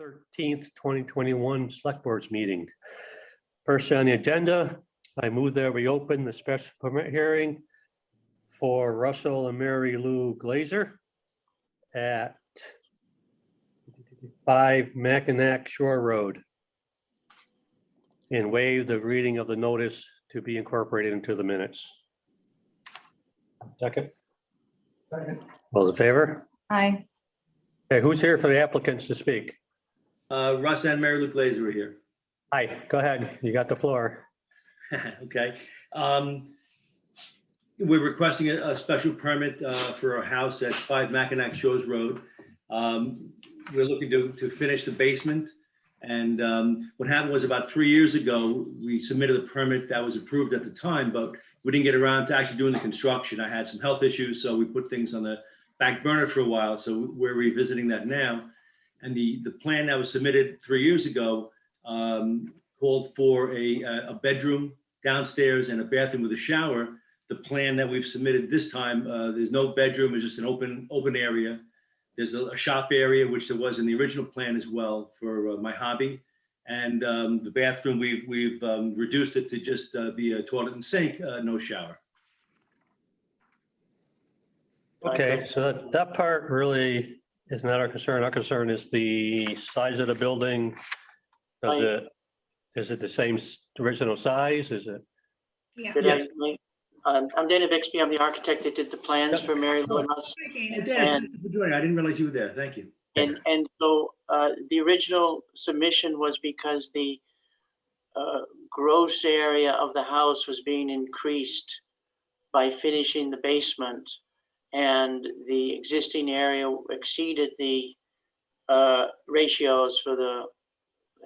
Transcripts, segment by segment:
13th, 2021 Selectboard's meeting. First on the agenda, I move that we open the special permit hearing for Russell and Mary Lou Glazer at 5 Mackinac Shore Road and waive the reading of the notice to be incorporated into the minutes. Second. All in favor? Aye. Okay, who's here for the applicants to speak? Russ and Mary Lou Glazer are here. Hi, go ahead. You got the floor. Okay. We're requesting a special permit for a house at 5 Mackinac Shores Road. We're looking to finish the basement. And what happened was about 3 years ago, we submitted a permit that was approved at the time, but we didn't get around to actually doing the construction. I had some health issues, so we put things on the back burner for a while. So we're revisiting that now. And the plan that was submitted 3 years ago called for a bedroom downstairs and a bathroom with a shower. The plan that we've submitted this time, there's no bedroom, it's just an open area. There's a shop area, which there was in the original plan as well for my hobby. And the bathroom, we've reduced it to just be a toilet and sink, no shower. Okay, so that part really is not our concern. Our concern is the size of the building. Is it the same original size? Is it? Yeah. Good evening. I'm Dana Bixby. I'm the architect that did the plans for Mary Lou and us. Dan, thank you for joining. I didn't realize you were there. Thank you. And so the original submission was because the gross area of the house was being increased by finishing the basement, and the existing area exceeded the ratios for the,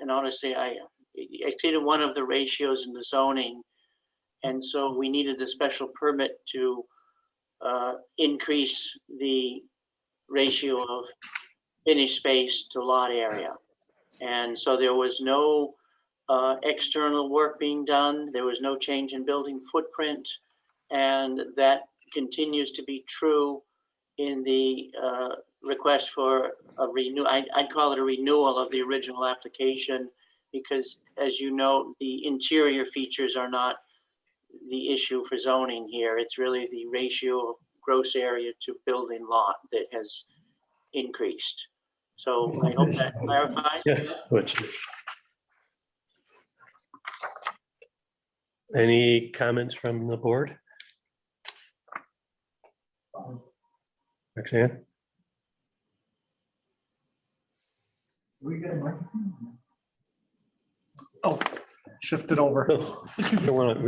and honestly, I exceeded one of the ratios in the zoning. And so we needed a special permit to increase the ratio of finished space to lot area. And so there was no external work being done. There was no change in building footprint. And that continues to be true in the request for a renew. I'd call it a renewal of the original application, because as you know, the interior features are not the issue for zoning here. It's really the ratio of gross area to building lot that has increased. So I hope that clarifies. Yeah. Any comments from the board? Roxanne? We got a microphone? Oh, shift it over. We don't want to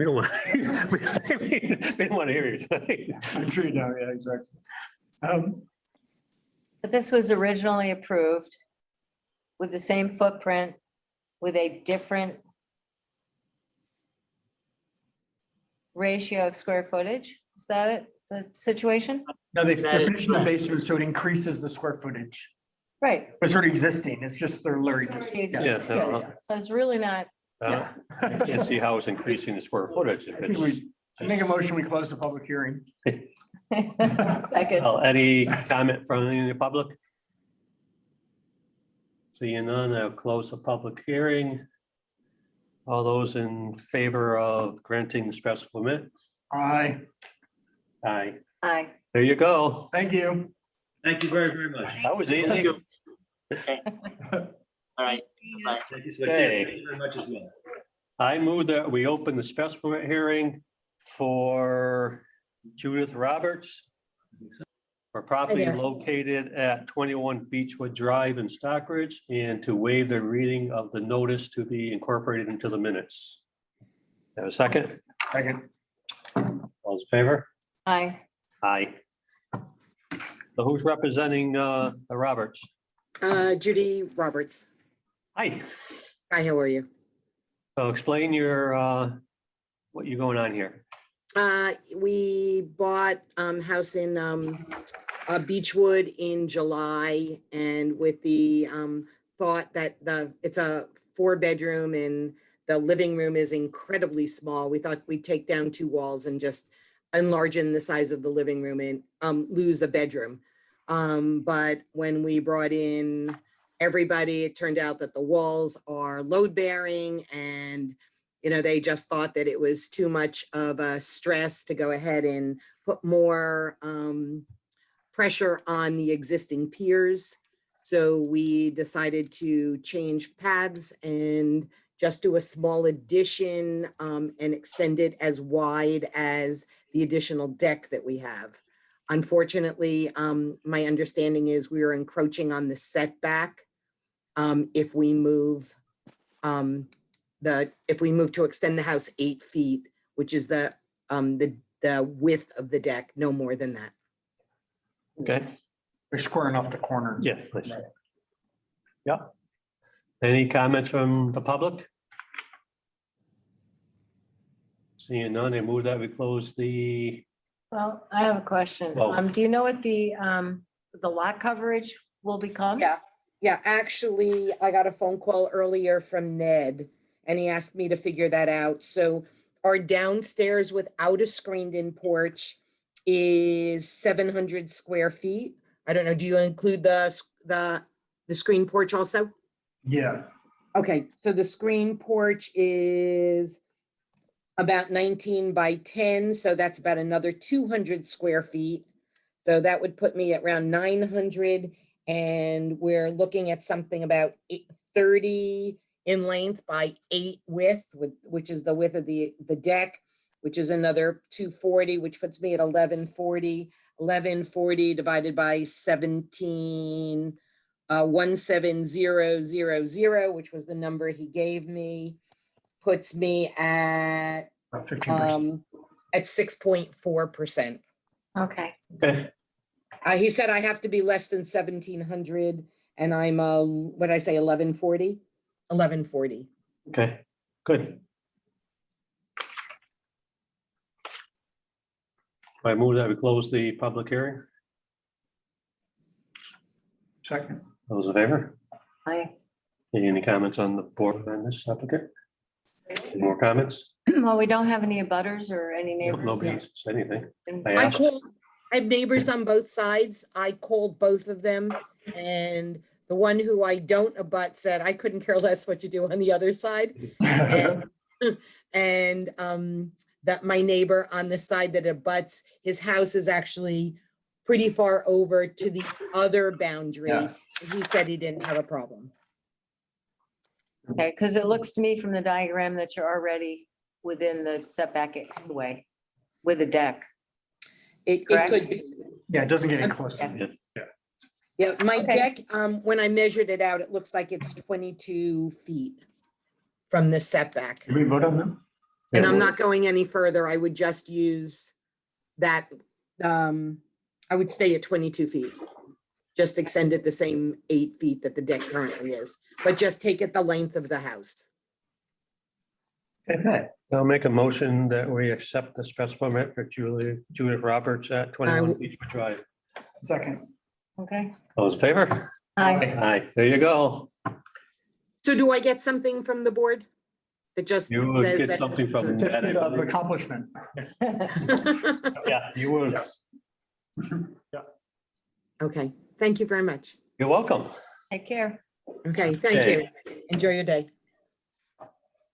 hear you tonight. I'm sure you know, yeah, exactly. But this was originally approved with the same footprint, with a different ratio of square footage. Is that it, the situation? No, they're finishing the basement, so it increases the square footage. Right. It's already existing. It's just they're It's learning. already existing. Yeah. So it's really not, I can't see how it's increasing the square footage. If I think it's, I make a motion, we close the public hearing. second. any comment from any of the public? Seeing none, I'll close the public hearing. All those in favor of granting the special permit? Aye. Aye. Aye. There you go. Thank you. Thank you very, very much. That was easy. Thank you. Okay. All right. Bye. Thank you so much. Okay. Thank you very much as well. I move that we open the special permit hearing for Judith Roberts for property located at 21 Beechwood Drive in Stockbridge, and to waive the reading of the notice to be incorporated into the minutes. Have a second? Second. All in favor? Aye. Aye. So who's representing the Roberts? Judy Roberts. Hi. Hi, how are you? So explain your what you're going on here. We bought house in Beechwood in July, and with the thought that it's a 4-bedroom and the living room is incredibly small. We thought we'd take down 2 walls and just enlarge in the size of the living room and lose a bedroom. But when we brought in everybody, it turned out that the walls are load bearing and, you know, they just thought that it was too much of a stress to go ahead and put more pressure on the existing piers. So we decided to change paths and just do a small addition and extend it as wide as the additional deck that we have. Unfortunately, my understanding is we are encroaching on the setback if we move to extend the house 8 feet, which is the width of the deck, no more than that. Okay, We're squaring off the corner. yeah, please. Yeah. Any comments from the public? Seeing none, I move that we close the, Well, I have a question. Well- Do you know what the lot coverage will become? Yeah, actually, I got a phone call earlier from Ned and he asked me to figure that out. So our downstairs without a screened-in porch is 700 square feet. I don't know, do you include the screen porch also? Yeah, Okay, so the screen porch is about 19 by 10, so that's about another 200 square feet. So that would put me at around 900, and we're looking at something about 30 in length by 8 width, which is the width of the deck, which is another 240, which puts me at 1140. 1140 divided by 17, 17000, which was the number he gave me, puts me at about 15%. at 6.4%. Okay, okay, He said I have to be less than 1700, and I'm what did I say, 1140? 1140. okay, good. I move that we close the public hearing. Second. Those in favor? I, Any comments on the board on this applicant? Any more comments? well, we don't have any abutters or any neighbors. Nobody said anything. I I asked. called, I have neighbors on both sides. I called both of them, and the one who I don't abut said, I couldn't care less what you do on the other side. And that my neighbor on the side that abuts, his house is actually pretty far over to the other boundary. Yeah. He said he didn't have a problem. Okay, because it looks to me from the diagram that you're already within the setback anyway, with a deck. It Correct. could be. Yeah, it doesn't get any closer. Yeah. Yeah, my Okay. deck, when I measured it out, it looks like it's 22 feet from the setback. Did we vote on them? And Yeah, I'm well- not going any further. I would just use that, I would stay at 22 feet. Just extend it the same 8 feet that the deck currently is, but just take it the length of the house. Okay, I'll make a motion that we accept the special permit for Judith Roberts at 21 Beechwood Drive. Second. Okay. Those in favor? Aye. Aye, there you go. So do I get something from the board? That just You would says get that? something from that. Certificate of accomplishment. Yeah, you would. Okay, thank you very much. You're welcome. Take care. Okay, thank you. Enjoy your day.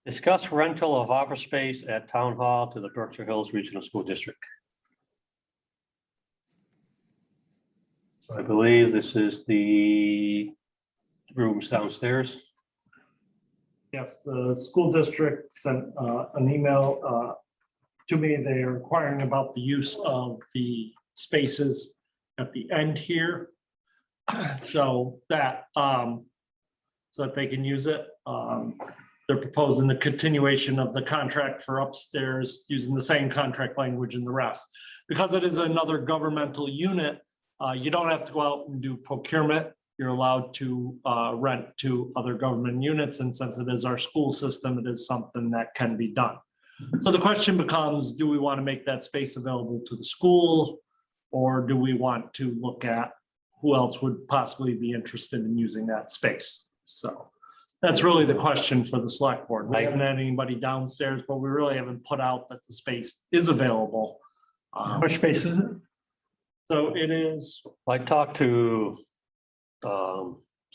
Discuss rental of office space at Town Hall to the Berkshire Hills Regional School District. So I believe this is the rooms downstairs. Yes, the school district sent an email to me. They are inquiring about the use of the spaces at the end here. So that they can use it. They're proposing the continuation of the contract for upstairs using the same contract language and the rest. Because it is another governmental unit, you don't have to go out and do procurement. You're allowed to rent to other government units, and since it is our school system, it is something that can be done. So the question becomes, do we want to make that space available to the school? Or do we want to look at who else would possibly be interested in using that space? So that's really the question for the select board. We haven't had anybody downstairs, but we really haven't put out that the space is available. How much space is it? So it is, I talked to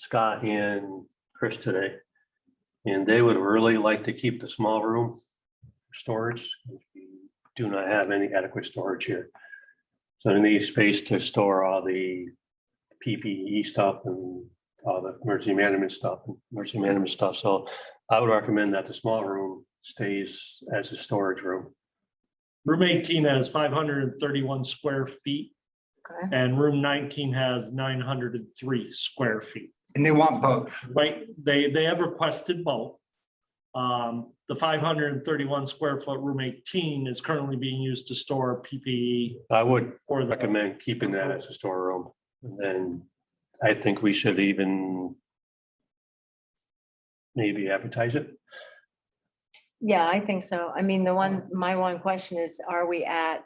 Scott and Chris today. And they would really like to keep the small room for storage. We do not have any adequate storage here. So they need space to store all the PPE stuff and all the emergency management stuff. So I would recommend that the small room stays as a storage room. Room 18 has 531 square feet Okay. and room 19 has 903 square feet. And they want both. Right, they have requested both. The 531 square foot room 18 is currently being used to store PPE I would for the. recommend keeping that as a storeroom. And then I think we should even maybe advertise it. Yeah, I think so. I mean, my one question is, are we at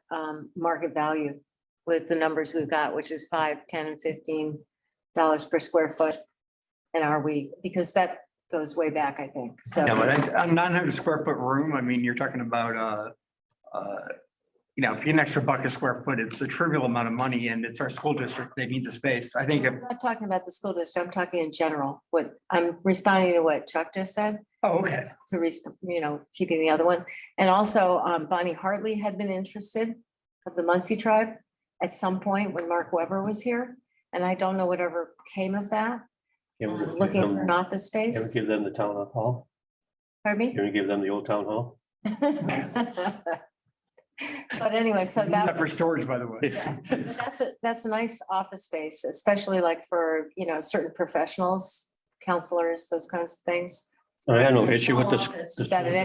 market value with the numbers we've got, which is $5, $10, and $15 per square foot? And are we, because that goes way back, I think. So, Yeah, but a 900 square foot room, I mean, you're talking about, you know, if you get an extra buck a square foot, it's a trivial amount of money and it's our school district. They need the space. I think, I'm not talking about the school district. I'm talking in general. What I'm responding to what Chuck just said. oh, okay. To keeping the other one. And also Bonnie Hartley had been interested of the Muncie tribe at some point when Mark Weber was here. And I don't know whatever came of that. Can we Looking for an office Can we space. give them the town hall? Pardon Can we give them the old town hall? me? But anyway, so Not that, for storage, by the way. that's a nice office space, especially like for, certain professionals, counselors, those kinds of things. I have no issue with Small this. office, you've got an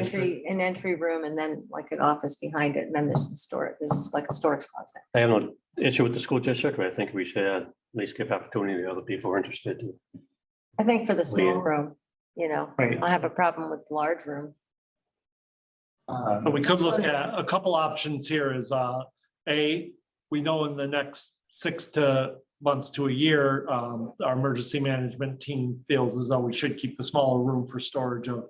entry room and then like an office behind it. And then there's some storage, there's like a storage closet. I have no issue with the school district, but I think we should at least give opportunity to other people who are interested. I think for the small Yeah. room, Right. I have a problem with the large room. So we could look at a couple options here is, we know in the next 6 months to a year, our emergency management team feels as though we should keep the smaller room for storage of.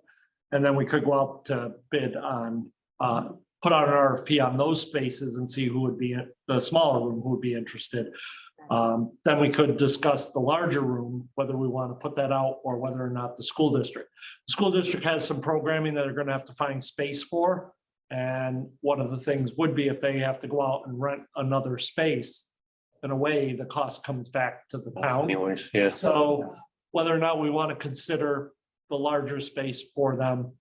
And then we could go out to bid on, put out an RFP on those spaces and see who would be, the smaller room, who would be interested. Then we could discuss the larger room, whether we want to put that out or whether or not the school district. The school district has some programming that they're going to have to find space for. And one of the things would be if they have to go out and rent another space, in a way, the cost comes back to the town. Anyways, yes. So whether or not we want to consider the larger space for them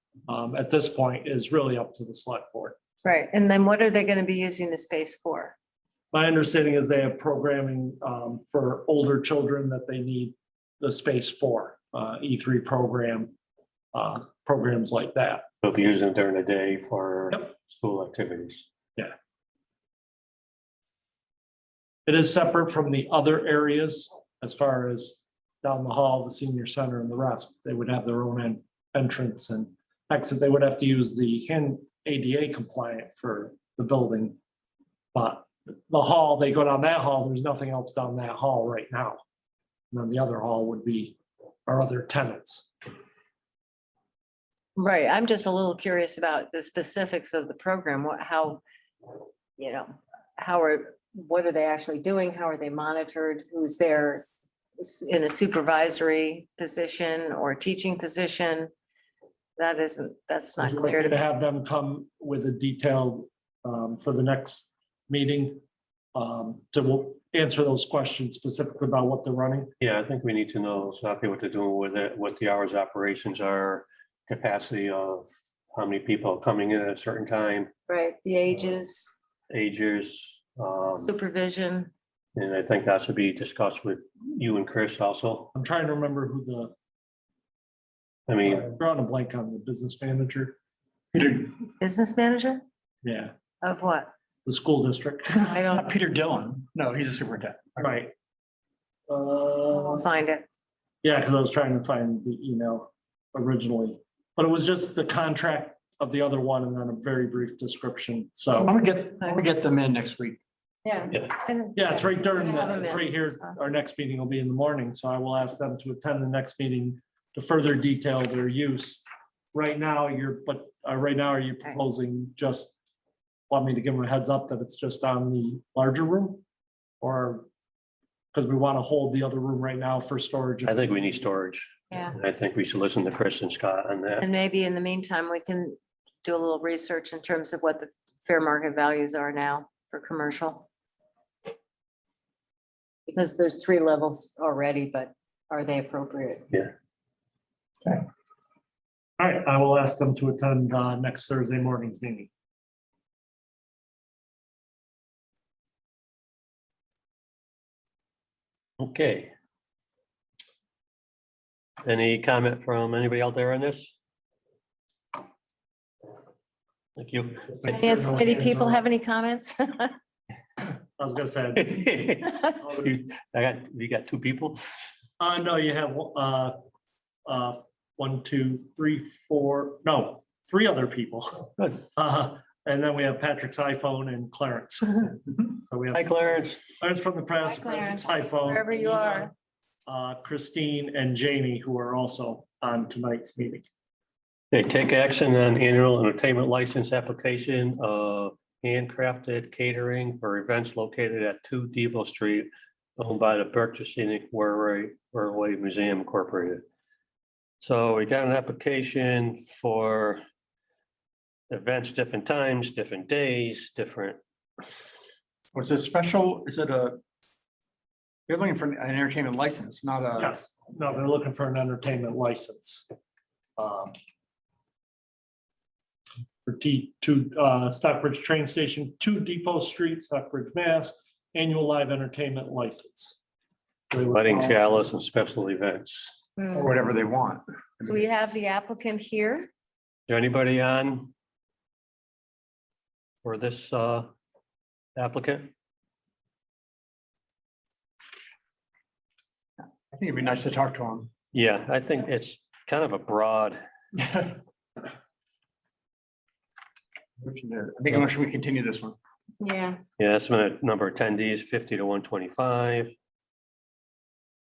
at this point is really up to the select board. Right. And then what are they going to be using the space for? My understanding is they have programming for older children that they need the space for, E3 program, programs like that. So if you're using it during the day for Yep. school activities. It is separate from the other areas as far as down the hall, the senior center and the rest. They would have their own entrance and exit. They would have to use the ADA compliant for the building. But the hall, they go down that hall, there's nothing else down that hall right now. And then the other hall would be our other tenants. Right. I'm just a little curious about the specifics of the program. What are they actually doing? How are they monitored? Who's there in a supervisory position or teaching position? That's not Would you clear like to to me. have them come with a detailed for the next meeting to answer those questions specifically about what they're running. Yeah, I think we need to know exactly what they're doing with it, what the hours of operations are, capacity of how many people are coming in at a certain time, Right. The ages, ages. supervision. And I think that should be discussed with you and Chris also. I'm trying to remember who I mean, I'm drawing a blank on the business manager. Business manager Yeah, of what? the school district. I don't Not Peter Dillon. No, he's a superintendent. Right. find it. Yeah, because I was trying to find the email originally, but it was just the contract of the other one and then a very brief description. So, I'm gonna get them in next week. Yeah. Yeah. And- yeah, it's right during Have the, 'em it's in, right here. so. Our next meeting will be in the morning, so I will ask them to attend the next meeting to further detail their use. Right now, right now, are you proposing just want me to give them a heads up that it's just on the larger room? Or, because we want to hold the other room right now for storage. I think we need storage. Yeah. I think we should listen to Chris and Scott on that. And maybe in the meantime, we can do a little research in terms of what the fair market values are now for commercial. Because there's 3 levels already, but are they appropriate? All right, I will ask them to attend next Thursday morning's meeting. Okay. Any comment from anybody out there on this? Thank you. Finance committee people have any comments? I was gonna say, You got 2 people? no, you have 1, 2, 3, 4, no, 3 other people. Good. And then we have Patrick's iPhone and Clarence. So we Hi, have Clarence. Clarence from the press, Hi, Clarence. Patrick's iPhone. Wherever you are. Christine and Jamie, who are also on tonight's meeting. Okay, take action on annual entertainment license application of handcrafted catering for events located at 2 Depot Street, owned by the Berkshire Scenic Railway Museum Incorporated. So we got an application for events, different times, different days, different. Was it special? Is it a? They're looking for an entertainment license, not a. Yes, no, they're looking for an entertainment license. For T2 Stockbridge Train Station, 2 Depot Street, Stockbridge, Mass, annual live entertainment license. Wedding chalice and special events. Or whatever they want. Do we have the applicant here? Is there anybody on for this applicant? I think it'd be nice to talk to them. Yeah, I think it's kind of a broad. I think I'm sure we continue this one. Yeah, Yeah, estimate number of attendees, 50 to 125.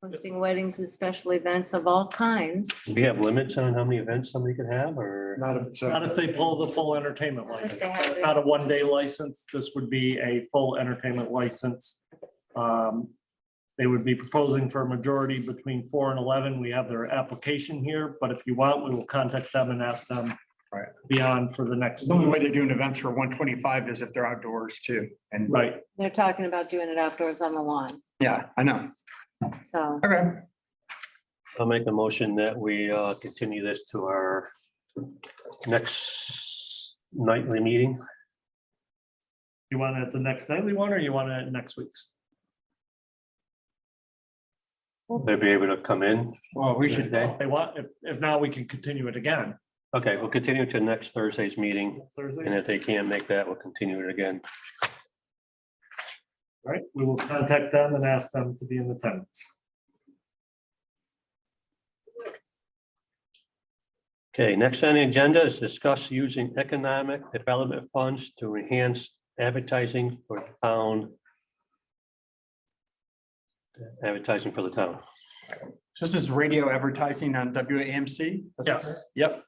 hosting weddings and special events of all kinds. Do we have limits on how many events somebody can have or? Not if it's. Not if they pull the full entertainment Not if license. they have It's it. not a one-day license. This would be a full entertainment license. They would be proposing for a majority between 4 and 11. We have their application here, but if you want, we will contact them and ask them Right. beyond for the next. The only way they're doing events for 125 is if they're outdoors too. And. Right, They're talking about doing it outdoors on the lawn, Yeah, I know. so. Okay. I'll make a motion that we continue this to our next nightly meeting. you want it at the next nightly one or you want it at next week's? They'll be able to come in. Well, we should. Okay. If they want, if not, we can continue it again. Okay, we'll continue to next Thursday's meeting. And Thursday, if they can't make that, we'll continue it again. all right? We will contact them and ask them to be in attendance. Okay, next on the agenda is discuss using economic development funds to enhance advertising for the town. Advertising for the town. This is radio advertising on WAMC. Yes, yep.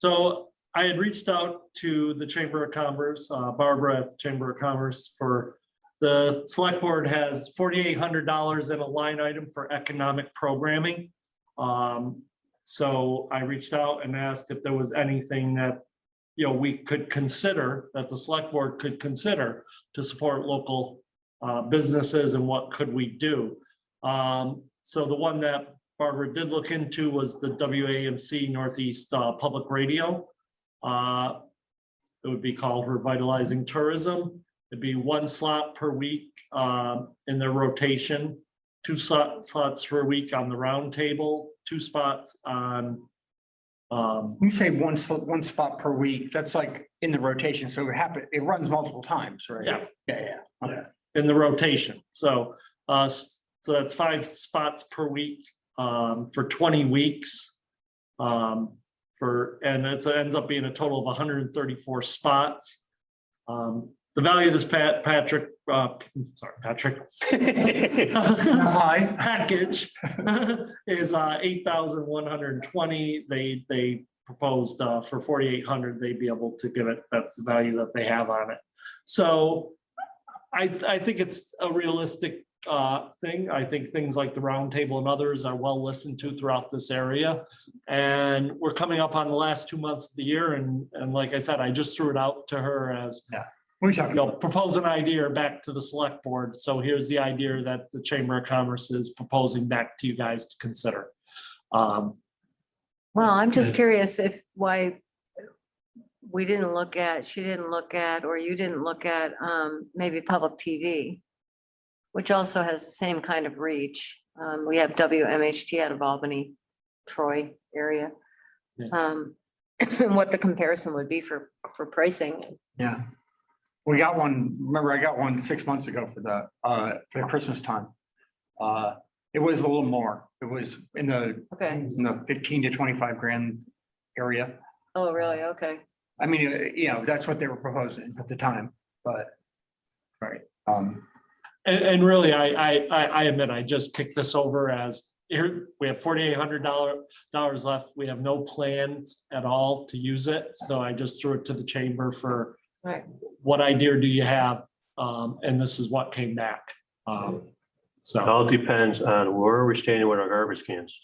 So I had reached out to the Chamber of Commerce, Barbara at the Chamber of Commerce for the select board has $4,800 in a line item for economic programming. So I reached out and asked if there was anything that, we could consider, that the select board could consider to support local businesses and what could we do. So the one that Barbara did look into was the WAMC Northeast Public Radio. It would be called Revitalizing Tourism. It'd be 1 slot per week in their rotation, 2 slots per week on the round table, 2 spots on. You say one spot per week, that's like in the rotation, so it runs multiple times, right? Yeah. Yeah. Okay. In the rotation. So that's 5 spots per week for 20 weeks. And it ends up being a total of 134 spots. The value of this Patrick Hi. package is 8,120. They proposed for 4,800, they'd be able to give it, that's the value that they have on it. So I think it's a realistic thing. I think things like the roundtable and others are well listened to throughout this area. And we're coming up on the last 2 months of the year, and like I said, I just threw it out to her as, We talking propose an idea back to the select board. So here's the idea that the Chamber of Commerce is proposing back to you guys to consider. Well, I'm just curious why we didn't look at, she didn't look at, or you didn't look at, maybe public TV, which also has the same kind of reach. We have WMHT out of Albany, Troy area. And what the comparison would be for pricing. Yeah. We got one, remember I got one 6 months ago for the Christmas time. It was a little more. It was in the Okay. 15 to 25 grand area. Oh, really? Okay. I mean, that's what they were proposing at the time, but. Right. And really, I admit, I just kicked this over as, here, we have $4,800 left. We have no plans at all to use it. So I just threw it to the chamber for, Right. what idea do you have? And this is what came back. It So, all depends on where we're standing with our garbage cans.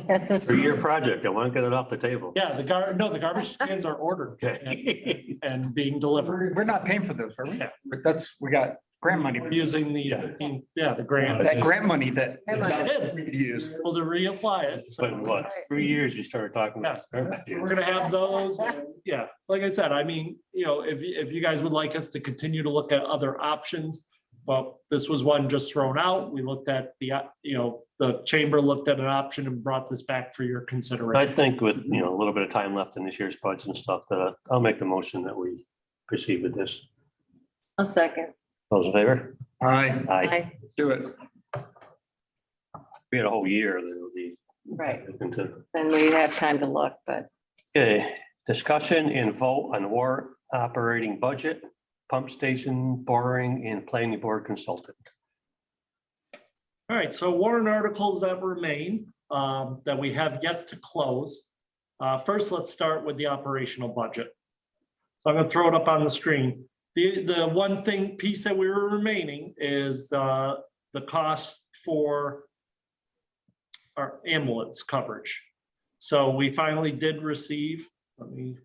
That's a- 3-year project, I want to get it off the table. yeah, the garbage cans are ordered Okay. and being delivered. we're not paying for those, are we? Yeah. We got grant money. We're using the, the grant. That grant money that Grant money. we could use. Able to reapply it. But So in what, 3 years, you started talking about. Yes. garbage we're cans. gonna have those. And, yeah, like I said, I mean, if you guys would like us to continue to look at other options, but this was one just thrown out. We looked at the chamber looked at an option and brought this back for your I consideration. think with, a little bit of time left in this year's budget and stuff, that I'll make the motion that we proceed with this. A second. Those in favor? All right, Aye. I, do it. We had a whole year that will be right. into. Then we have time to look, but Okay, discussion and vote on warrant operating budget, pump station, boring, and planning board consultant. All right, so warrant articles that remain, that we have yet to close. First, let's start with the operational budget. So I'm gonna throw it up on the screen. The one piece that we were remaining is the cost for our ambulance coverage. So we finally did receive, let me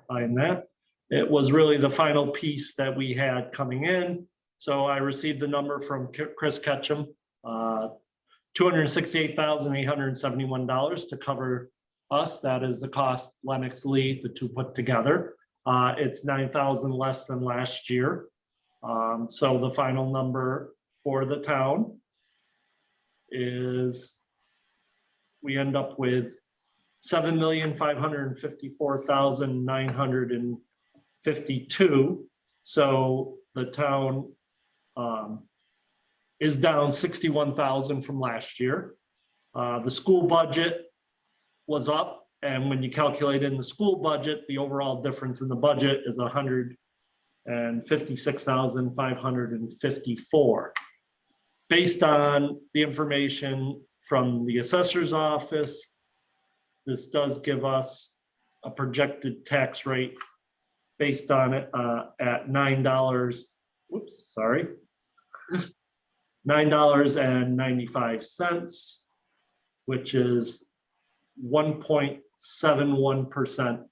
find that. It was really the final piece that we had coming in. So I received the number from Chris Ketchum, $268,871 to cover us. That is the cost Lennox Lee, the two put together. It's 9,000 less than last year. So the final number for the town is, we end up with $7,554,952. So the town is down 61,000 from last year. The school budget was up. And when you calculate in the school budget, the overall difference in the budget is $156,554. Based on the information from the assessor's office, this does give us a projected tax rate based on it at $9. Whoops, sorry. $9.95, which is 1.71%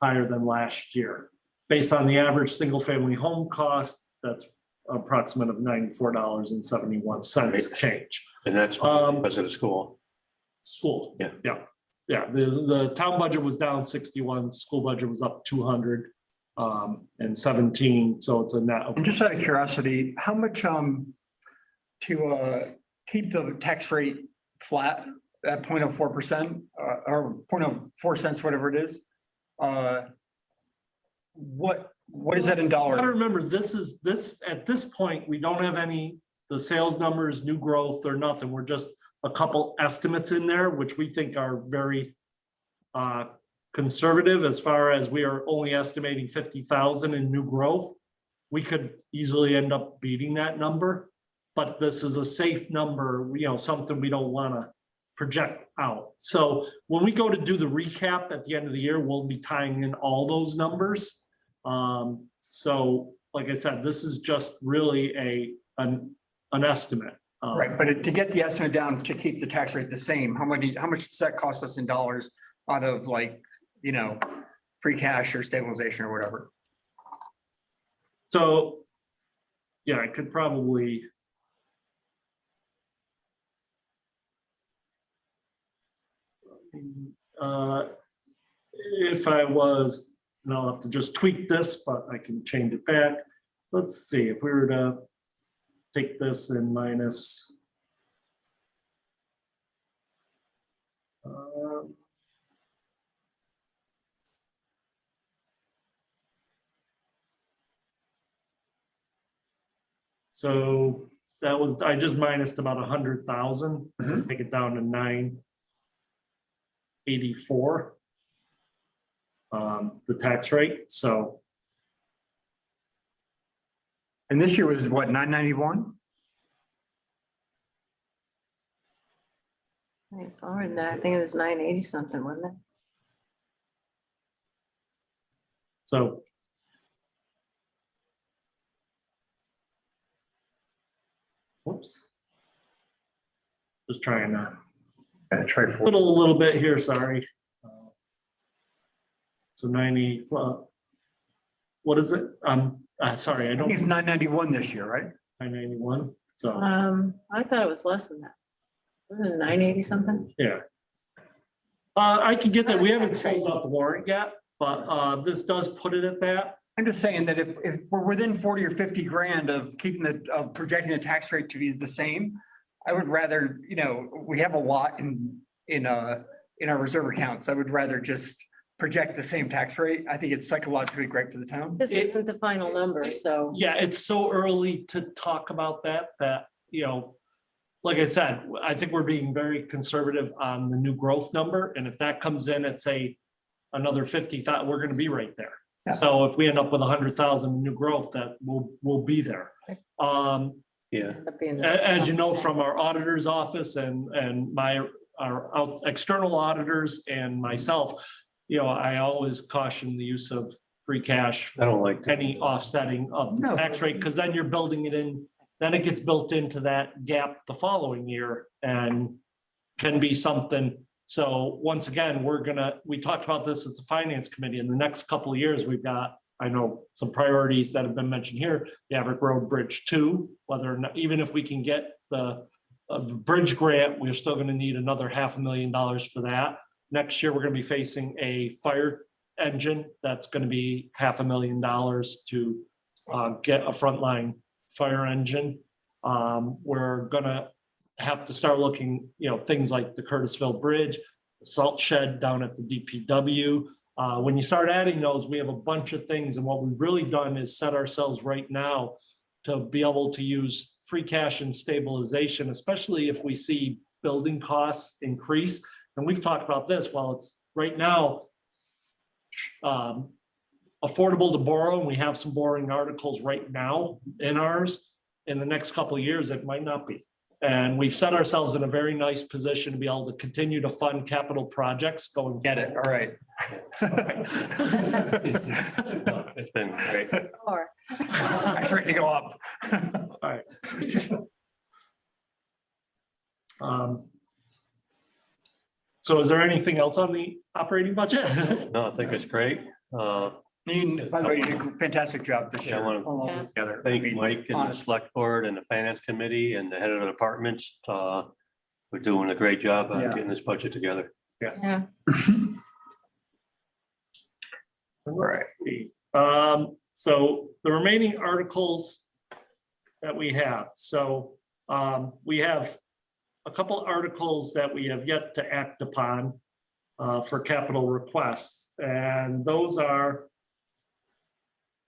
higher than last year. Based on the average single-family home cost, that's approximate of $94.71 change. And that's because of the school. School. Yeah. Yeah, the town budget was down 61, school budget was up 200 and 17, so it's a net of. And just out of curiosity, how much to keep the tax rate flat at 0.04% or 0.04 cents, whatever it is? What is that in I dollars? remember this at this point, we don't have the sales numbers, new growth or nothing. We're just a couple estimates in there, which we think are very conservative as far as we are only estimating 50,000 in new growth. We could easily end up beating that number, but this is a safe number, something we don't want to project out. So when we go to do the recap at the end of the year, we'll be tying in all those numbers. So like I said, this is just really an estimate. Right, but to get the estimate down to keep the tax rate the same, how much does that cost us in dollars out of like, free cash or stabilization or whatever? So, yeah, I could probably. If I was, and I'll have to just tweak this, but I can change it back. Let's see, if we were to take this and minus. So that was, I just minused about 100,000, take it down to 984. The tax rate, so And this year was what, 991? It's lower than that. I think it was 980 something, wasn't it? so. Whoops. Just trying to Try for. fiddle a little bit here, sorry. So 90, what is it? Sorry, I I don't, think it's 991 this year, right? 991, so, I thought it was less than that. Wasn't it 980 something? yeah. I can get that, we haven't closed out the warrant yet, but this does put it at that. I'm just saying that if we're within 40 or 50 grand of keeping of projecting the tax rate to be the same, I would rather, we have a lot in our reserve accounts. I would rather just project the same tax rate. I think it's psychologically great for the town. This isn't the final number, so. Yeah, it's so early to talk about that, like I said, I think we're being very conservative on the new growth number. And if that comes in at, say, another 50,000, we're gonna be right there. Yeah. So if we end up with 100,000 new growth, that will be there. Yeah. end up being the As you know, same. from our auditor's office and our external auditors and myself, I always caution the use of free cash, I don't like that. any offsetting of the No. tax rate, because then you're building it in, then it gets built into that gap the following year and can be something. So once again, we talked about this at the finance committee. In the next couple of years, we've got, I know, some priorities that have been mentioned here, the Averitt Road Bridge 2, whether or not, even if we can get the bridge grant, we're still gonna need another $500,000 for that. Next year, we're gonna be facing a fire engine that's gonna be $500,000 to get a frontline fire engine. We're gonna have to start looking, things like the Curtisville Bridge, the salt shed down at the DPW. When you start adding those, we have a bunch of things, and what we've really done is set ourselves right now to be able to use free cash and stabilization, especially if we see building costs increase. And we've talked about this, while it's right now affordable to borrow, and we have some borrowing articles right now in ours. In the next couple of years, it might not be. And we've set ourselves in a very nice position to be able to continue to fund capital projects going. Get it, all right. It's been great. Or, Tax rate to go up. All right. So is there anything else on the operating budget? No, I think it's great. By the way, you did a fantastic job this Yeah, I year. want all Yeah. together. to thank Mike and the honest. select board and the finance committee and the head of the departments. We're doing a great job on Yeah. getting this budget together. yeah, Right. So the remaining articles that we have, we have a couple articles that we have yet to act upon for capital requests, and those are,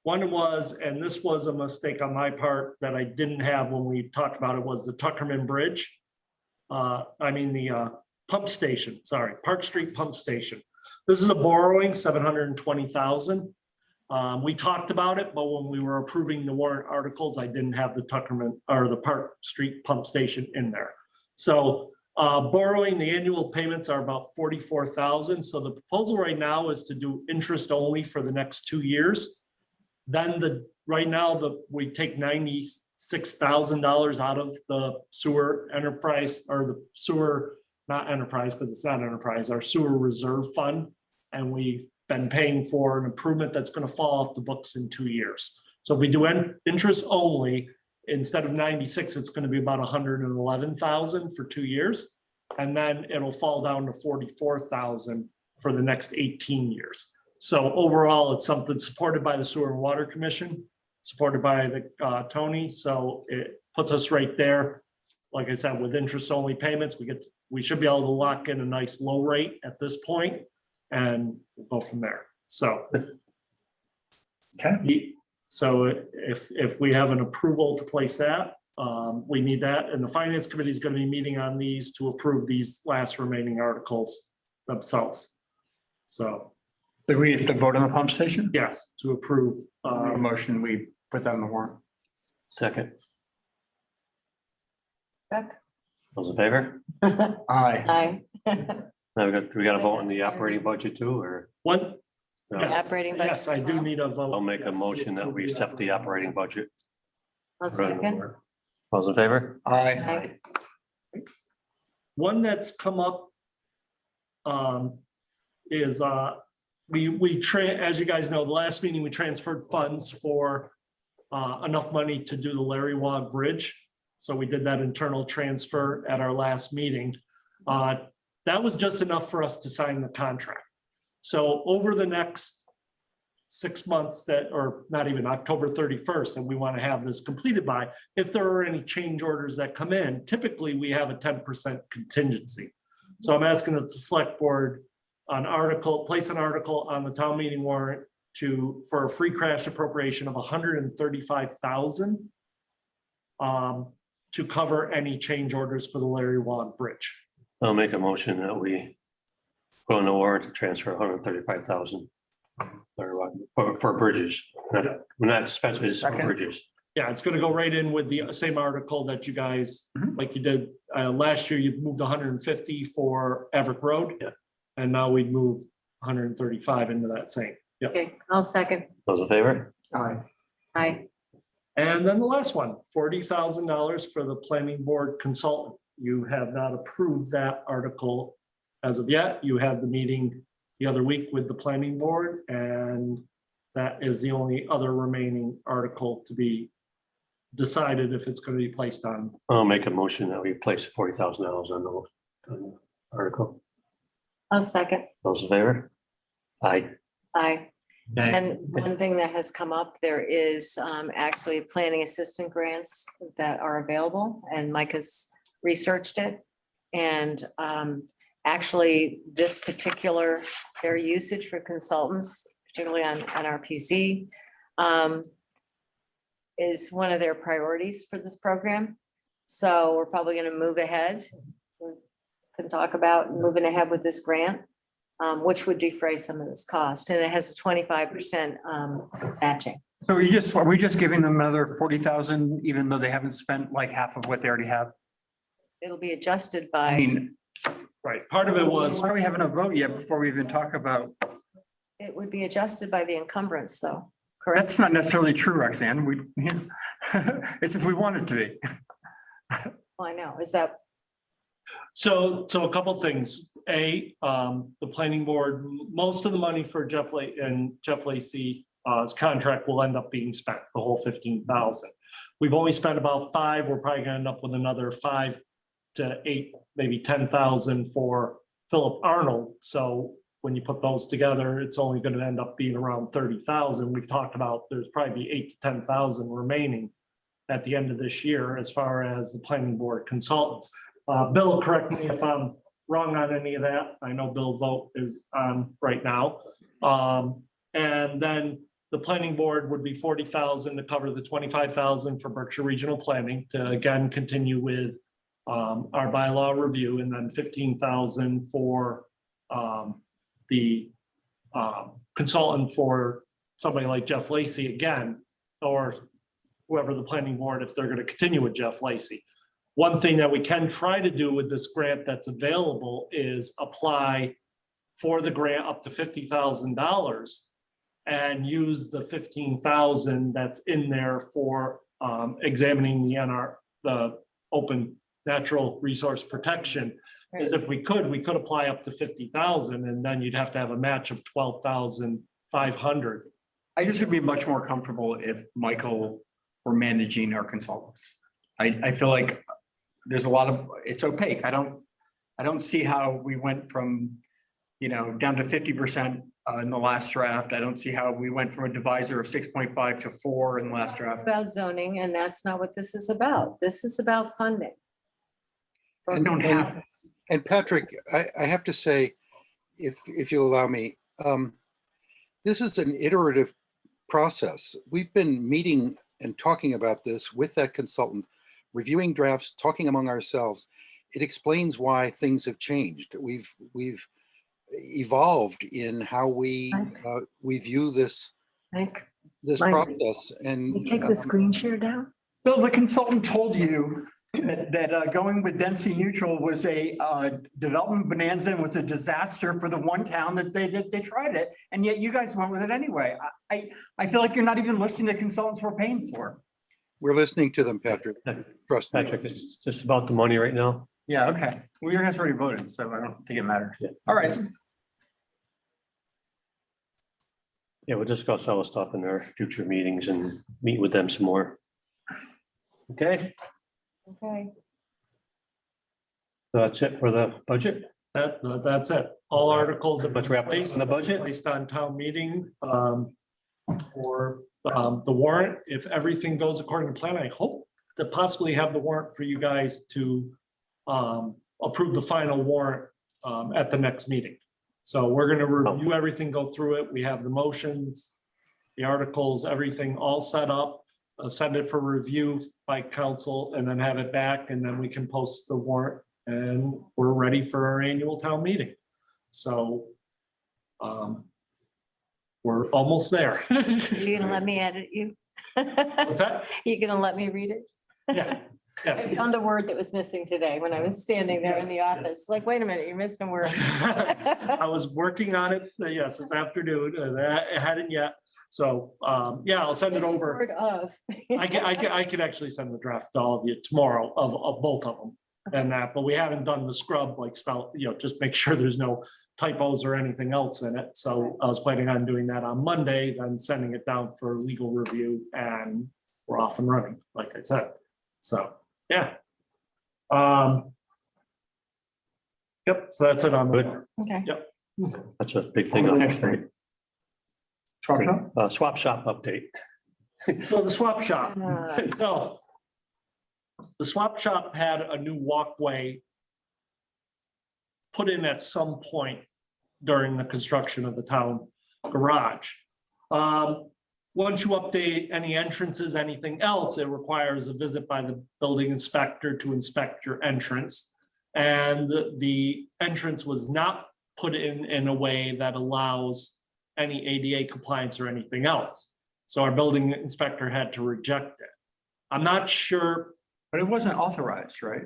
one was, and this was a mistake on my part that I didn't have when we talked about it, was the Tuckerman Bridge. The pump station, Park Street Pump Station. This is a borrowing, $720,000. We talked about it, but when we were approving the warrant articles, I didn't have the Tuckerman or the Park Street Pump Station in there. So borrowing, the annual payments are about $44,000. So the proposal right now is to do interest only for the next 2 years. Then right now, we take $96,000 out of the sewer enterprise or the sewer, not enterprise, because it's not enterprise, our sewer reserve fund. And we've been paying for an improvement that's going to fall off the books in 2 years. So if we do interest only, instead of 96, it's going to be about 111,000 for 2 years. And then it'll fall down to 44,000 for the next 18 years. So overall, it's something supported by the Sewer and Water Commission, supported by the Tony. So it puts us right there. Like I said, with interest only payments, we should be able to lock in a nice low rate at this point, and we'll go from there. So. Okay. So if we have an approval to place that, we need that, and the Finance Committee is going to be meeting on these to approve these last remaining articles themselves. So, Do we have to vote on the pump station? yes, to approve. A motion, we put that on the warrant. Second, Chuck? those in favor? Aye. Aye. Now we got to vote on the operating budget too, or? One, No? The operating budget yes, I as do well? need a vote. I'll make a motion that we accept the operating budget. I'll second. Those in favor? Aye. One that's come up is as you guys know, the last meeting, we transferred funds for enough money to do the Larry Wog Bridge. So we did that internal transfer at our last meeting. That was just enough for us to sign the contract. So over the next 6 months or not even October 31st, and we want to have this completed by, if there are any change orders that come in, typically we have a 10% contingency. So I'm asking that the select board place an article on the town meeting warrant for a free cash appropriation of $135,000 to cover any change orders for the Larry Wog Bridge. I'll make a motion that we go on the warrant to transfer 135,000 for bridges, not expenses, for Second. bridges. Yeah, it's gonna go right in with the same article that you guys, Mhm. like you did last year, you moved 150 for Everett Road. Yeah. And now we'd move 135 into that same. Yep. Okay, I'll second. Those in favor? Aye. Aye. And then the last one, $40,000 for the planning board consultant. You have not approved that article as of yet. You had the meeting the other week with the planning board, and that is the only other remaining article to be decided if it's going to be placed on. I'll make a motion that we place $40,000 on the article. I'll second. Those in favor? Aye. Aye. And one thing that has come up, there is actually planning assistant grants that are available, and Mike has researched it. And actually, this particular, their usage for consultants, particularly on RPC, is one of their priorities for this program. So we're probably going to move ahead. We can talk about moving ahead with this grant, which would defray some of this cost, and it has a 25% matching. So are we just giving them another 40,000, even though they haven't spent like half of what they already have? It'll be adjusted I by, mean, Right, part of it was, why do we haven't a vote yet before we even talk about? it would be adjusted by the encumbrance, though, correct? That's not necessarily true, Roxanne. It's if we want it to be. Well, I know, is that, so a couple things. The planning board, most of the money for Jeff Lacy's contract will end up being spent, the whole 15,000. We've only spent about 5. We're probably gonna end up with another 5 to 8, maybe 10,000 for Philip Arnold. So when you put those together, it's only gonna end up being around 30,000. We've talked about there's probably 8 to 10,000 remaining at the end of this year as far as the planning board consultants. Bill, correct me if I'm wrong on any of that. I know Bill vote is on right now. And then the planning board would be 40,000 to cover the 25,000 for Berkshire Regional Planning to again continue with our bylaw review, and then 15,000 for the consultant for somebody like Jeff Lacy again, or whoever the planning board, if they're going to continue with Jeff Lacy. One thing that we can try to do with this grant that's available is apply for the grant up to $50,000 and use the 15,000 that's in there for examining the open natural resource protection. Is if we could apply up to 50,000, and then you'd have to have a match of 12,500. I just would be much more comfortable if Michael were managing our consultants. I feel like there's a lot of, it's opaque. I don't see how we went from, down to 50% in the last draft. I don't see how we went from a divisor of 6.5 to 4 in the last draft. About zoning, and that's not what this is about. This is about funding. I don't have. And Patrick, I have to say, if you allow me, this is an iterative process. We've been meeting and talking about this with that consultant, reviewing drafts, talking among ourselves. It explains why things have changed. We've evolved in how we view this Mike, process. And you take the screen share down? Bill, the consultant told you that going with density neutral was a development bonanza and was a disaster for the one town that they tried it, and yet you guys went with it anyway. I feel like you're not even listening to consultants we're paying for. we're listening to them, Patrick. Trust me. Patrick, it's just about the money right now. Yeah, okay. Well, you guys already voted, so I don't think it matters. All right. Yeah, we'll discuss all the stuff in our future meetings and meet with them some more. Okay, Okay. so that's it for the budget. That's it. All articles have Let's wrap up on the budget. placed on town meeting for the warrant. If everything goes according to plan, I hope to possibly have the warrant for you guys to approve the final warrant at the next meeting. So we're gonna review everything, go through it. We have the motions, the articles, everything all set up. Send it for review by council and then have it back, and then we can post the warrant and we're ready for our annual town meeting. So we're almost there. You gonna let me edit you? What's that? You gonna let me read it? Yeah. I Yes. found a word that was missing today when I was standing there in the Yes, office. Like, wait a minute, you missed a word. I was working on it, yes, this afternoon, and I hadn't yet. So, yeah, I'll send it Missing over. word of. I can actually send the draft to all of you tomorrow of both of them. And that, but we haven't done the scrub, like spell, just make sure there's no typos or anything else in it. So I was planning on doing that on Monday, then sending it down for legal review, and we're off and running, like I said. So, yeah. Yep, so that's it on the. Good. Okay. Yep. That's a big thing. Next thing. Swap shop update. So the swap shop. Uh, So the swap shop had a new walkway put in at some point during the construction of the town garage. Once you update any entrances, anything else, it requires a visit by the building inspector to inspect your entrance. And the entrance was not put in a way that allows any ADA compliance or anything else. So our building inspector had to reject it. I'm not sure. But it wasn't authorized, right?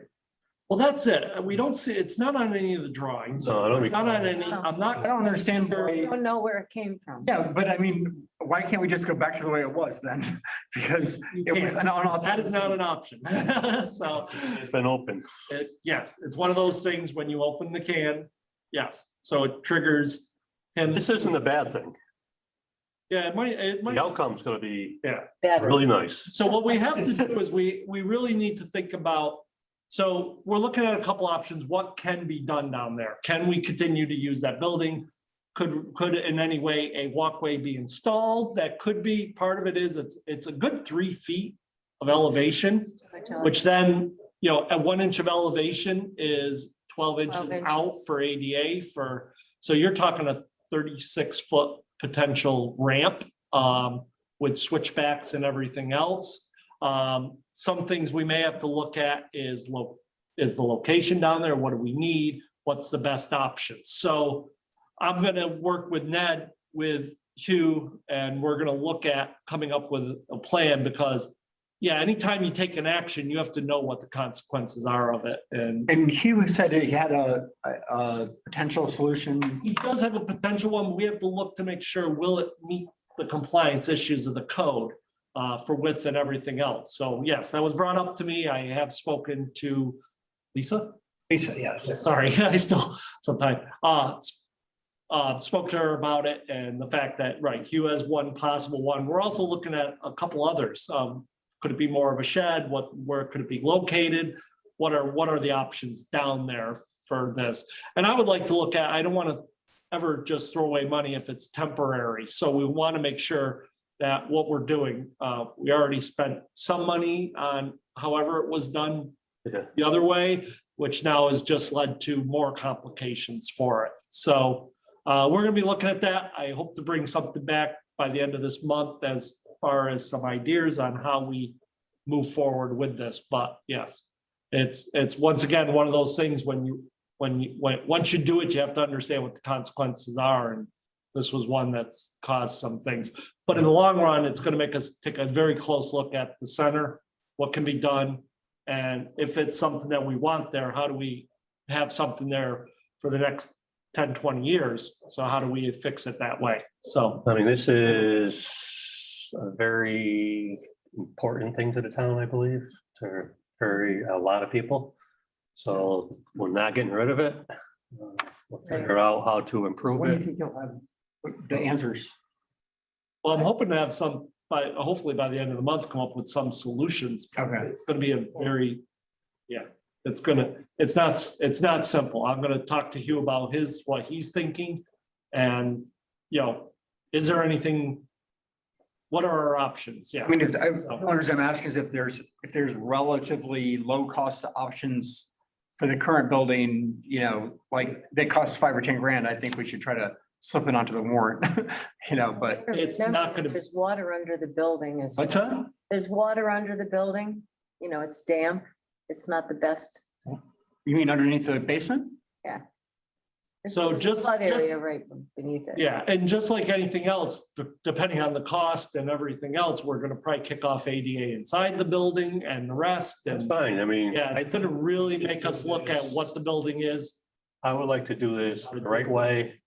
Well, that's it. We don't see, it's not on any of the drawings. No, I don't It's not on any, I'm not. I don't understand I why. don't know where it came from. Yeah, but I mean, why can't we just go back to the way it was then? Because it was an unauthorized. That is not an option. So, It's been open. yes, it's one of those things when you open the can, yes, so it triggers him. This isn't a bad thing. Yeah, it might. The outcome's gonna be Better. really nice. So what we have to do is we really need to think about, so we're looking at a couple options. What can be done down there? Can we continue to use that building? Could in any way a walkway be installed? That could be, part of it is it's a good 3 feet of elevation, which then, at 1 inch of elevation is 12 inches 12 out inches. for ADA so you're talking a 36-foot potential ramp with switchbacks and everything else. Some things we may have to look at is the location down there. What do we need? What's the best option? So I'm gonna work with Ned, with Hugh, and we're gonna look at coming up with a plan, because anytime you take an action, you have to know what the consequences are of it. And Hugh said he had a potential solution. He does have a potential one. We have to look to make sure, will it meet the compliance issues of the code for width and everything else. So yes, that was brought up to me. I have spoken to Lisa. Lisa, yes. Sorry, I still sometimes spoke to her about it and the fact that, right, Hugh has one possible one. We're also looking at a couple others. Could it be more of a shed? Where could it be located? What are the options down there for this? And I would like to look at, I don't want to ever just throw away money if it's temporary. So we want to make sure that what we're doing, we already spent some money on however it was done the other way, which now has just led to more complications for it. So we're going to be looking at that. I hope to bring something back by the end of this month as far as some ideas on how we move forward with this. But yes, it's once again one of those things when once you do it, you have to understand what the consequences are. And this was one that's caused some things. But in the long run, it's going to make us take a very close look at the center, what can be done. And if it's something that we want there, how do we have something there for the next 10, 20 years? So how do we fix it that way? So, I mean, this is a very important thing to the town, I believe, to a lot of people. So we're not getting rid of it. We'll figure out how to improve When do you it. think you'll have the answers? well, I'm hoping to have hopefully by the end of the month, come up with some solutions. Okay. It's gonna be a very, it's not simple. I'm gonna talk to Hugh about what he's thinking. And, is there anything, what are our options? Yeah. I mean, one reason I'm asking is if there's relatively low cost options for the current building, like they cost 5 or 10 grand, I think we should try to slip it onto the warrant, but. It's Remember not that gonna- There's water under the building as What's well. that? There's water under the building, it's damp. It's not the best. You mean underneath the basement? So There's a just- flood just- area right beneath it. Yeah, and just like anything else, depending on the cost and everything else, we're gonna probably kick off ADA inside the building and the rest. That's And fine. I mean, yeah, it's gonna really make us look at what the building is. I would like to do this the right way.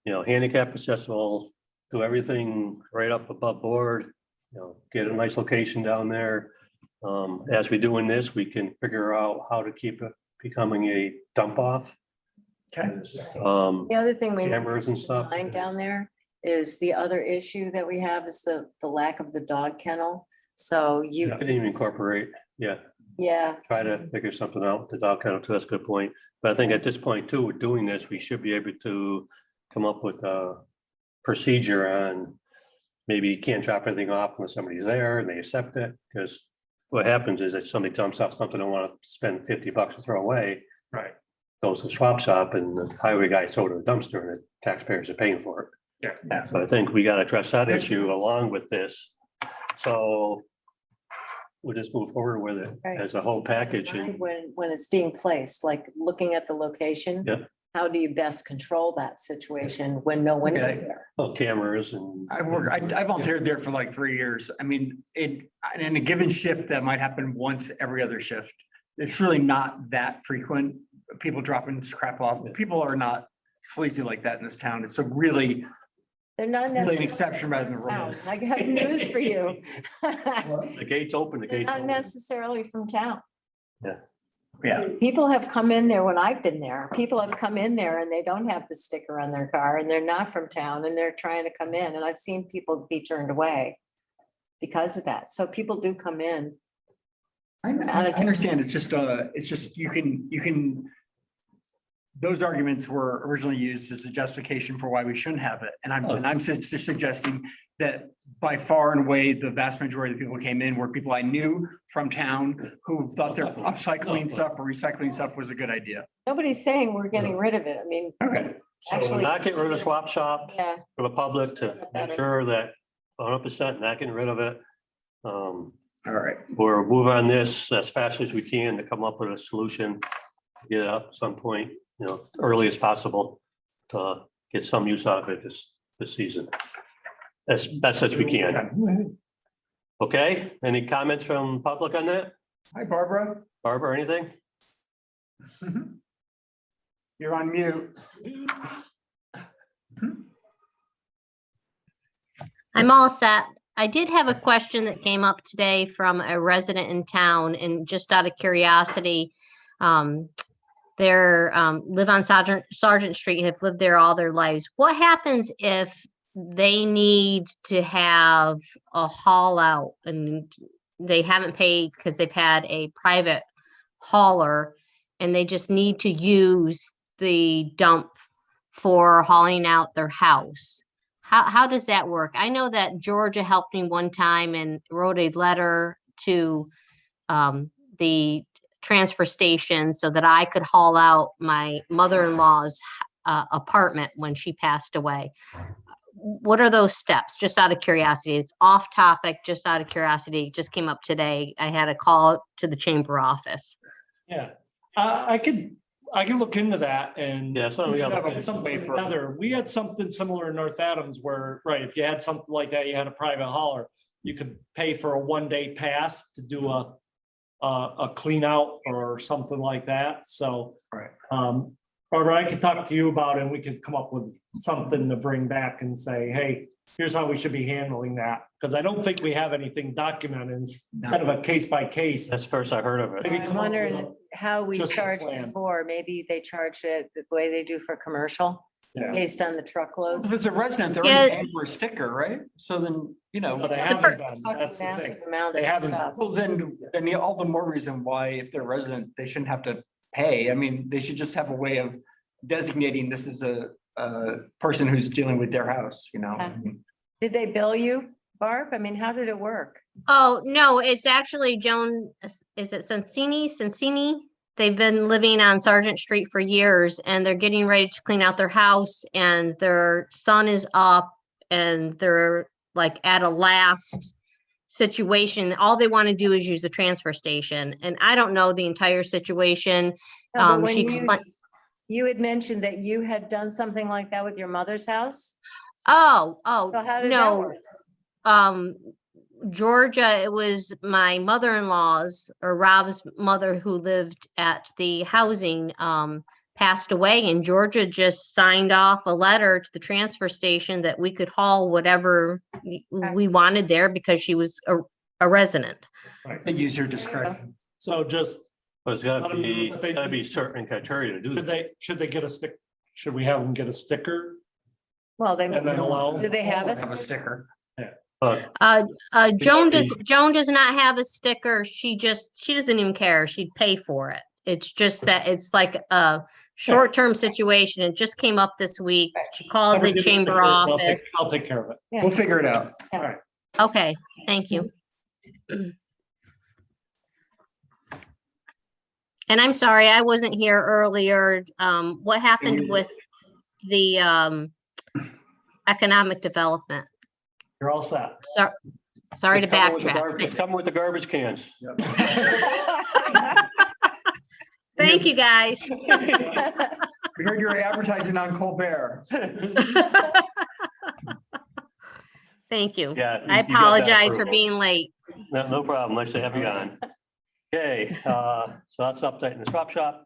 Handicap accessible, do everything right up above board, get a nice location down there. As we're doing this, we can figure out how to keep it becoming a dump off. Okay. The other thing we need Cameras and to stuff. find down there is the other issue that we have is the lack of the dog kennel. So you. I didn't even incorporate, Yeah, try to figure something out with the dog kennel too. That's a good point. But I think at this point too, with doing this, we should be able to come up with a procedure on maybe you can't drop anything off when somebody's there and they accept it. Because what happens is that somebody dumps off something they want to spend $50 to throw away. Right. Goes to the swap shop and the highway guy sold it to the dumpster and the taxpayers are paying for it. Yeah. So I think we got to address that issue along with this. So we'll just move forward with it Right. as a whole package. mind And when it's being placed, like looking at the location. Yeah. How do you best control that situation when no one Okay. is there? cameras and I volunteered there for like 3 years. I mean, in a given shift, that might happen once every other shift. It's really not that frequent. People dropping crap off. People are not sleazy like that in this town. It's a really They're not an necessarily. exception rather than the rule. I got news for you. the gates open, the They're gates not open. necessarily from town. Yeah. People have come in there when I've been there. People have come in there and they don't have the sticker on their car and they're not from town and they're trying to come in. And I've seen people be turned away because of that. So people do come in. I understand. It's just, you can, those arguments were originally used as a justification for why we shouldn't have it. And I'm just suggesting that by far and away, the vast majority of the people who came in were people I knew from town who thought their upcycling stuff or recycling stuff was a good idea. Nobody's saying we're getting rid of it. I mean, Okay. So we're actually. not getting rid of the swap shop Yeah, for the public to make sure that 100% not getting rid of it. All right. We're moving on this as fast as we can to come up with a solution. Get it up at some point, early as possible to get some use out of it this season. As best as we can. Okay, any comments from public on that? Hi, Barbara. Barbara, anything? You're on mute. I'm all set. I did have a question that came up today from a resident in town, and just out of curiosity, they're live on Sergeant Street, have lived there all their lives. What happens if they need to have a haul out and they haven't paid because they've had a private hauler and they just need to use the dump for hauling out their house? How does that work? I know that Georgia helped me one time and wrote a letter to the transfer station so that I could haul out my mother-in-law's apartment when she passed away. What are those steps? Just out of curiosity. It's off topic, just out of curiosity. It just came up today. I had a call to the chamber office. Yeah, I can look into that and. Yeah, so we have put something together. We had something similar in North Adams where, right, if you had something like that, you had a private hauler, you could pay for a 1-day pass to do a clean out or something like that. So. Right. Barbara, I could talk to you about it and we could come up with something to bring back and say, hey, here's how we should be handling that. Because I don't think we have anything documented. It's kind of a case by case. That's first I heard of it. Maybe I'm come up with wondering how we just a charged plan. before. Maybe they charge it the way they do for commercial, Yeah. based on the truckload. If it's a resident, they're Yeah. already paying for a sticker, right? So then, But they The haven't fir- done. Talking That's the thing. massive amounts They of haven't- stuff. Well, then all the more reason why, if they're resident, they shouldn't have to pay. I mean, they should just have a way of designating this as a person who's dealing with their house, you know? Yeah. Did they bill you, Barb? I mean, how did it work? Oh, no, it's actually Joan, is it Sensini? They've been living on Sergeant Street for years and they're getting ready to clean out their house and their son is up and they're like at a last situation. All they want to do is use the transfer station. And I don't know the entire situation. No, but when She you- explained, You had mentioned that you had done something like that with your mother's house. oh, So how did that no. work? Georgia, it was my mother-in-law's or Rob's mother who lived at the housing, passed away and Georgia just signed off a letter to the transfer station that we could haul whatever we wanted there because she was a resident. They use your discretion. So just, But it's gotta be certain criteria to do that. should they get a stick? Should we have them get a sticker? Well, they, And then allow- do they have Have a a? sticker. But Joan does not have a sticker. She doesn't even care. She'd pay for it. It's just that it's like a short-term situation. It just came up this week. She called Never the get a chamber sticker, office. I'll take care of it. Yeah. We'll figure it out. Okay, thank you. And I'm sorry, I wasn't here earlier. What happened with the economic development? You're all set. Sorry to it's coming with the backtrack. It's coming with the garbage cans. Thank you, guys. We heard you're advertising on Colbert. Thank you. Yeah. I you got that apologize for approval. being late. No problem. Nice to have you on. Okay, so that's update in the swap shop.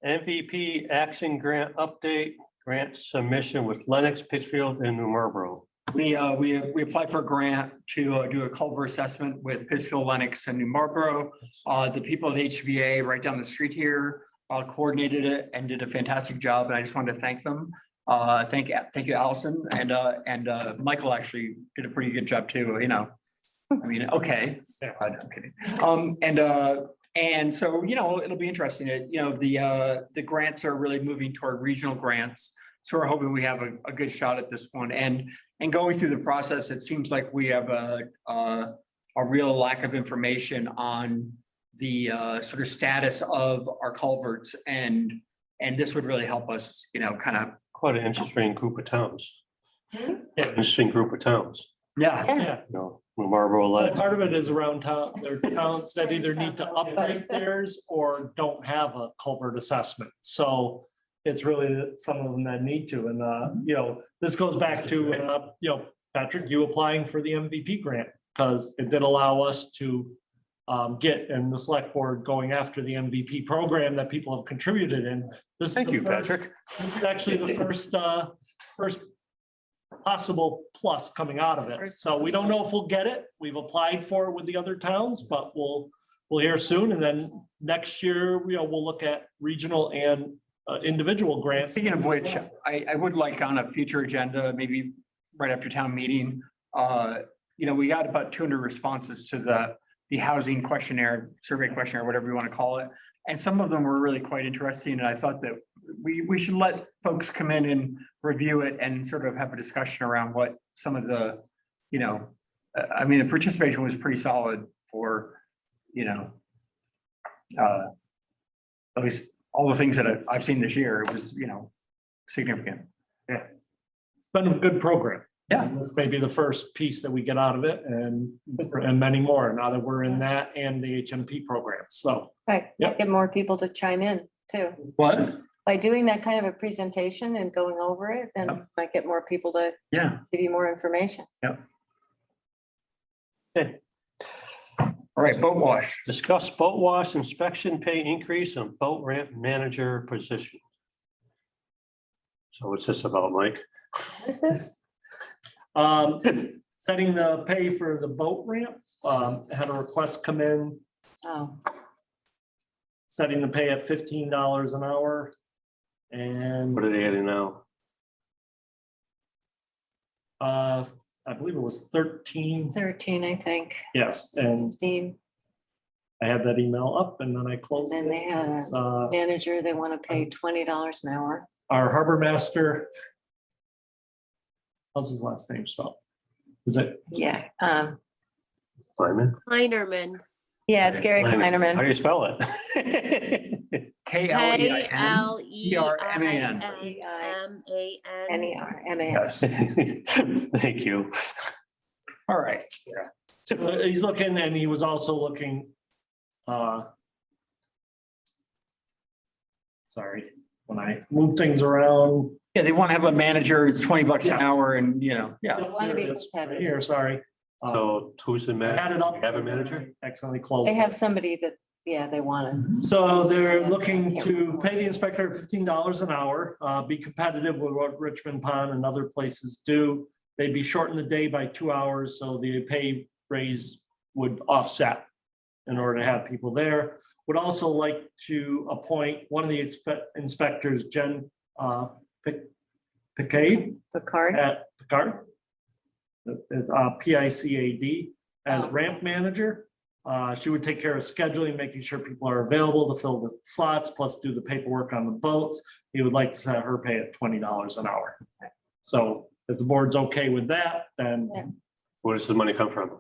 MVP action grant update, grant submission with Lennox, Pittsfield and New Marlboro. We applied for a grant to do a culvert assessment with Pittsfield, Lennox and New Marlboro. The people at HVA right down the street here coordinated it and did a fantastic job. And I just wanted to thank them. Thank you, Allison. And Michael actually did a pretty good job too, you know. I mean, okay. I'm kidding. And so, you know, it'll be interesting. The grants are really moving toward regional grants. So we're hoping we have a good shot at this one. And going through the process, it seems like we have a real lack of information on the sort of status of our culverts. And this would really help us, you know, kind of. Quite an interesting group of towns. Interesting group of towns, Yeah. Yeah. you know, New Marlboro, Well, Lennox. part of it is around town, there are towns that either need to upgrade theirs or don't have a culvert assessment. So it's really some of them that need to. And, you know, this goes back to, you know, Patrick, you applying for the MVP grant because it did allow us to get in the select board going after the MVP program that people have contributed in. This is Thank the you, first- Patrick. This is actually the first possible plus coming out of it. So we don't know if we'll get it. We've applied for it with the other towns, but we'll hear soon. And then next year, we'll look at regional and individual grants. Speaking of which, I would like on a future agenda, maybe right after town meeting, we got about 200 responses to the housing questionnaire, survey questionnaire, whatever you want to call it. And some of them were really quite interesting. And I thought that we should let folks come in and review it and sort of have a discussion around what some of the, the participation was pretty solid for, at least all the things that I've seen this year. It was, significant. It's been a good program. Yeah. And this may be the first piece that we get out of it and many more now that we're in that and the HMP program. So. Right, Yep. get more people to chime in too. What? By doing that kind of a presentation and going over it, then Yep. might get more people to Yeah. give you more information. All right, boat wash. Discuss boat wash inspection pay increase and boat ramp manager position. So what's this about, Mike? What is this? Setting the pay for the boat ramp, had a request come in, Oh, setting the pay at $15 an hour. And What are they adding now? I believe it was 13. 13, I think, Yes, and 15. I had that email up and then I closed And it. they had It's, a manager, they want to pay $20 an hour. Our harbor master. How's his last name spelled? Is it Yeah, Lyman? Heinerman, yeah, it's Gary How do Kleinerman. you spell it? KLEIN. KLEINMAN. NERMAN. Thank you. All right. So he's looking and he was also looking. Sorry, when I move things around. Yeah, they want to have a manager, it's $20 an Yeah. hour and, They want to Here be it is, right competitive. here, sorry. So who's the I had man? it up. Have a manager? Accidentally closed. They it. have somebody that, yeah, they want to. So they're looking to pay the inspector $15 an hour, be competitive with what Richmond Pond and other places do. They'd be shortened the day by 2 hours, so the pay raise would offset in order to have people there. Would also like to appoint one of the inspectors, Jen Picard The card. at Picard. It's PICAD as Oh. ramp manager. She would take care of scheduling, making sure people are available to fill the slots, plus do the paperwork on the boats. He would like to set her pay at $20 an hour. So if the board's okay with that, then Where does the money come from?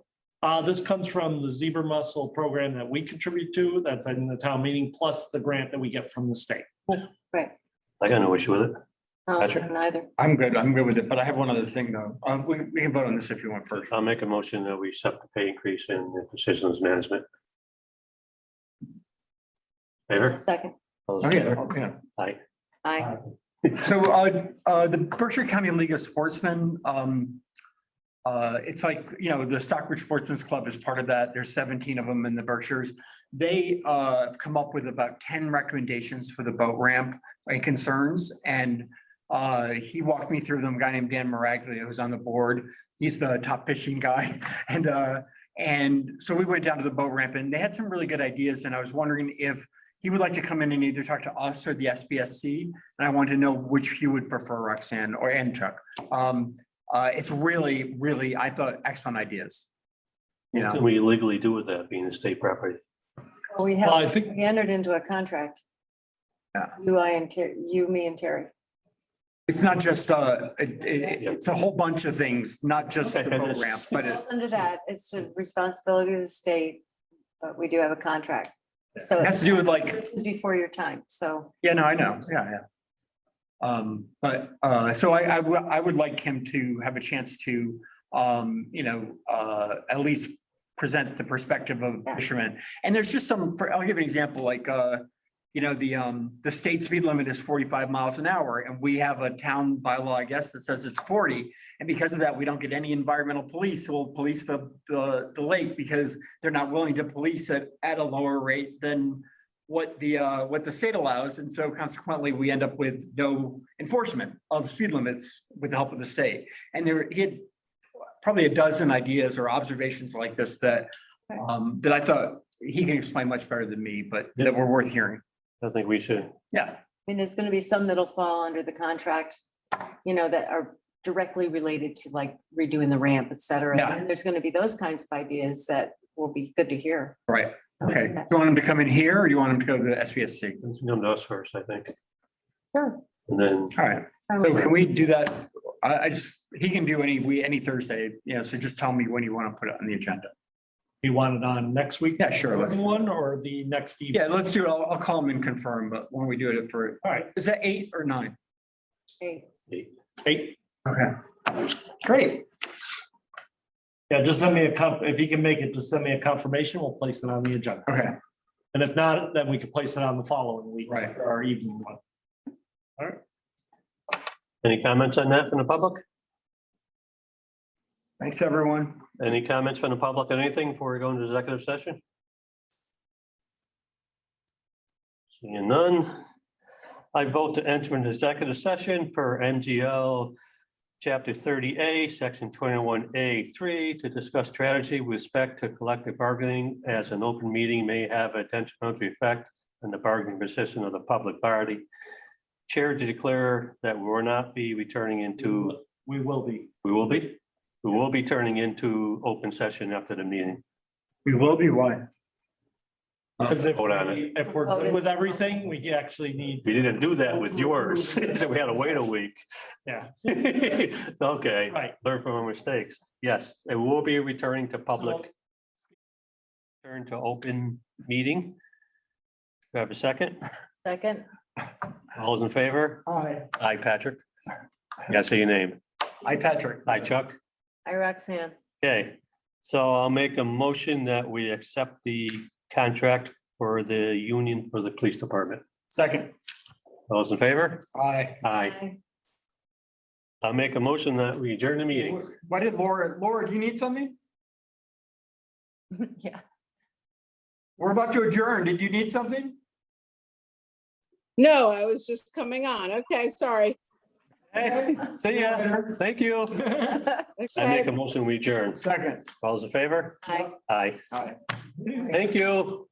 this comes from the zebra mussel program that we contribute to, that's in the town meeting, plus the grant that we get from the state. Right. I got no issue with it. No, Patrick? neither. I'm good with it, but I have one other thing though. We can vote on this if you want first. I'll make a motion that we accept the pay increase in the decisions management. Favor? Second. All those Oh, in yeah, favor? yeah. Aye. Aye. So the Berkshire County League of Sportsmen, it's like, the Stockbridge Sportsman's Club is part of that. There's 17 of them in the Berkshires. They come up with about 10 recommendations for the boat ramp and concerns. And he walked me through them, a guy named Dan Maraglia, who's on the board. He's the top fishing guy. And so we went down to the boat ramp and they had some really good ideas. And I was wondering if he would like to come in and either talk to us or the SBSC. And I wanted to know which he would prefer, Roxanne and Chuck. It's really, really, I thought, excellent ideas. What can we legally do with that being a state property? We Well, I have, think, we entered into a contract. Yeah. You, me and Terry. It's not just, it's a whole bunch of things, not just the boat ramp, but Falls it's, under that, it's the responsibility of the state, but we do have a contract. So it has to do with like, this is before your time, so. yeah, no, I know, yeah. So I would like him to have a chance to, at least present the perspective of fishermen. And there's just some, I'll give an example, like, the state speed limit is 45 miles an hour and we have a town bylaw, I guess, that says it's 40. And because of that, we don't get any environmental police who will police the lake because they're not willing to police it at a lower rate than what the state allows. And so consequently, we end up with no enforcement of speed limits with the help of the state. And he had probably a dozen ideas or observations like this that I thought he can explain much better than me, but that were worth hearing. I think we should. Yeah. I mean, there's gonna be some that'll fall under the contract, that are directly related to like redoing the ramp, et cetera. Yeah. And there's gonna be those kinds of ideas that will be good to hear. Right. Okay. Do you want him to come in here or do you want him to go to the SVSC? Let's come to us first, I think. Sure. And then, All right. So can we do that? He can do any Thursday, so just tell me when you want to put it on the agenda. You want it on next week? Yeah, sure, let's- One or the next evening? Yeah, let's do it. I'll call him and confirm, but when we do it for, All right, is that 8 or 9? Hey, 8. Okay. Great. Yeah, just send me if you can make it, just send me a confirmation. We'll place it on the agenda. Okay. And if not, then we can place it on the following week. Right. For our evening one. any comments on that from the public? Thanks, everyone. Any comments from the public on anything before we go into executive session? Seeing none. I vote to enter into executive session per MGL Chapter 30A, Section 21A3, to discuss strategy with respect to collective bargaining, as an open meeting may have a detrimental effect on the bargaining position of the public body. Chair to declare that we will not be returning into, We will be. we will be turning into open session after the meeting. We will be why? Because Vote on it. if we're good with everything, we actually need, We didn't do that with yours, so we had to wait a week. yeah, Okay, right. learn from our mistakes. Yes, it will be returning to public. Turn to open meeting. Do I have a second? second, All those in favor? Hi. Aye, Patrick. Yeah, say your name. Hi, Patrick. Aye, Chuck. hi, Roxanne. Okay, so I'll make a motion that we accept the contract for the union for the police department. Second. All those in favor? Hi. Aye. I'll make a motion that we adjourn the meeting. Why did Laura, do you need something? Yeah. We're about to adjourn. Did you need something? No, I was just coming on. Okay, sorry. Hey, see ya. Thank you. I make a motion, we adjourn. Second. All those in favor? Hi. Aye. Hi. Thank you.